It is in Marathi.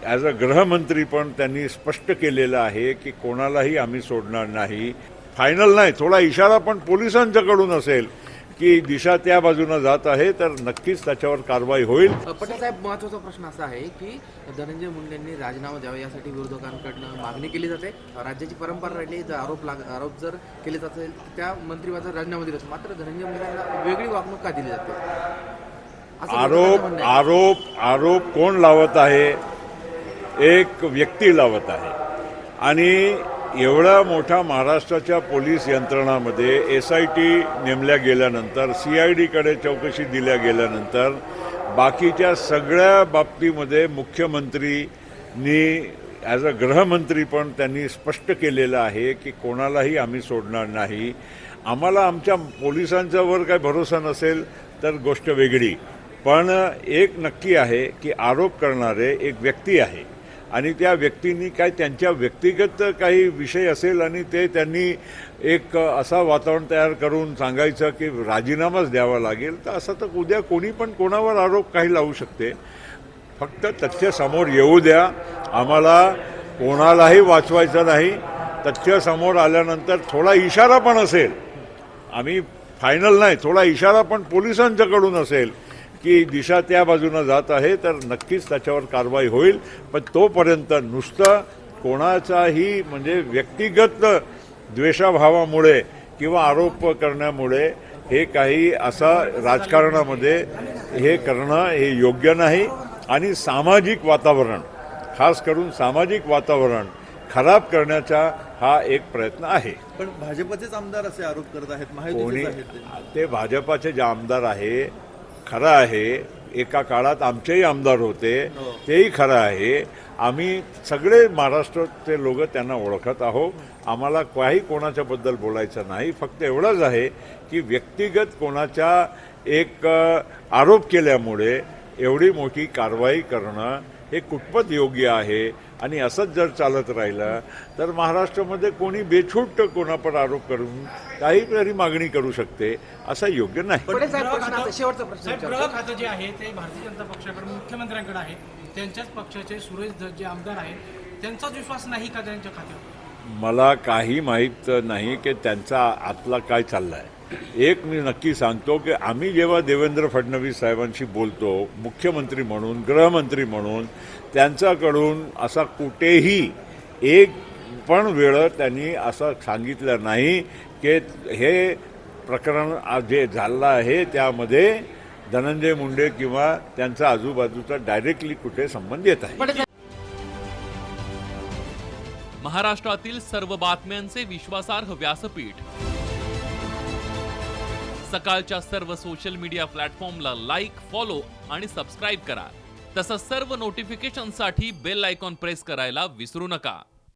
ॲज अ गृहमंत्री पण त्यांनी स्पष्ट केलेलं आहे की कोणालाही आम्ही सोडणार नाही. फायनल नाही, थोडा इशारा पण पोलिसांच्याकडून असेल की दिशा त्या बाजूने जात आहे तर नक्कीच त्याच्यावर कारवाई होईल. पटेल साहेब, महत्त्वाचा प्रश्न असा आहे की धनंजय मुंडेंनी राजीनामा द्यावा यासाठी विरोधकांकडनं मागणी केली जाते. राज्याची परंपरा राहिली, जर आरोप जर केले जात असेल त्या मंत्रिपदाचा राजीनामा दिला जातो, मात्र धनंजय मुंडेंना वेगळी वागणूक का दिली जाते? आरोप कोण लावत आहे? एक व्यक्ती लावत आहे. आणि एवढा मोठा महाराष्ट्राच्या पोलीस यंत्रणामध्ये SIT नेमल्या गेल्यानंतर, CIDकडे चौकशी दिल्या गेल्यानंतर बाकीच्या सगळ्या बाबतीमध्ये मुख्यमंत्रीनी ॲज अ गृहमंत्री पण त्यांनी स्पष्ट केलेलं आहे की कोणालाही आम्ही सोडणार नाही. आम्हाला आमच्या पोलिसांच्यावर काही भरोसा नसेल तर गोष्ट वेगळी, पण एक नक्की आहे की आरोप करणारे एक व्यक्ती आहे आणि त्या व्यक्तींनी काय त्यांच्या व्यक्तिगत काही विषय असेल आणि ते त्यांनी एक असा वातावरण तयार करून सांगायचं की राजीनामाच द्यावा लागेल, तर असं तर उद्या कोणी पण कोणावर आरोप काही लावू शकते. फक्त तथ्य समोर येऊ द्या. आम्हाला कोणालाही वाचवायचं नाही. तथ्य समोर आल्यानंतर थोडा इशारा पण असेल, आम्ही फायनल नाही, थोडा इशारा पण पोलिसांच्याकडून असेल की दिशा त्या बाजूने जात आहे तर नक्कीच त्याच्यावर कारवाई होईल. पण तोपर्यंत नुसतं कोणाचाही म्हणजे व्यक्तिगत द्वेषाभावामुळे किंवा आरोप करण्यामुळे हे काही असं राजकारणामध्ये हे करणं हे योग्य नाही. आणि सामाजिक वातावरण, खास करून सामाजिक वातावरण खराब करण्याचा हा एक प्रयत्न आहे. पण भाजपचेच आमदार असे आरोप करत आहेत, कोणी महायुतीचेच आहेत ते भाजपाचे जे आमदार आहे, खरं आहे. एका काळात आमचेही आमदार होते, तेही खरं आहे. आम्ही सगळे महाराष्ट्राचे लोक त्यांना ओळखत आहोत. आम्हाला काही कोणाच्याबद्दल बोलायचं नाही. फक्त एवढंच आहे की व्यक्तिगत कोणाच्या एक आरोप केल्यामुळे एवढी मोठी कारवाई करणं हे कुठपत योग्य आहे. आणि असंच जर चालत राहिलं तर महाराष्ट्रामध्ये कोणी बेछूट कोणापर आरोप करून काहीतरी मागणी करू शकते, असं योग्य नाही. शेवटचा प्रश्न, गृह खातं जे आहे ते भारतीय जनता पक्षाकडे, मुख्यमंत्र्यांकडे आहे. त्यांच्याच पक्षाचे सुरेश धस जे आमदार आहेत त्यांचाच विश्वास नाही का त्यांच्या खात्यावर? मला काही माहीत नाही की त्यांचा आतला काय चालला आहे. एक मी नक्की सांगतो की आम्ही जेव्हा देवेंद्र फडणवीस साहेबांशी बोलतो मुख्यमंत्री म्हणून, गृहमंत्री म्हणून, त्यांच्याकडून असा कुठेही एक पण वेळ त्यांनी असं सांगितलं नाही की हे प्रकरण जे झालं आहे त्यामध्ये धनंजय मुंडे किंवा त्यांचा आजूबाजूचा डायरेक्टली कुठे संबंध येत आहे. महाराष्ट्रातील सर्व बातम्यांचे विश्वासार्ह व्यासपीठ, सकाळच्या सर्व सोशल मीडिया प्लॅटफॉर्मला लाईक, फॉलो आणि सबस्क्राईब करा. तसंच सर्व नोटिफिकेशनसाठी बेल आयकॉन प्रेस करायला विसरू नका.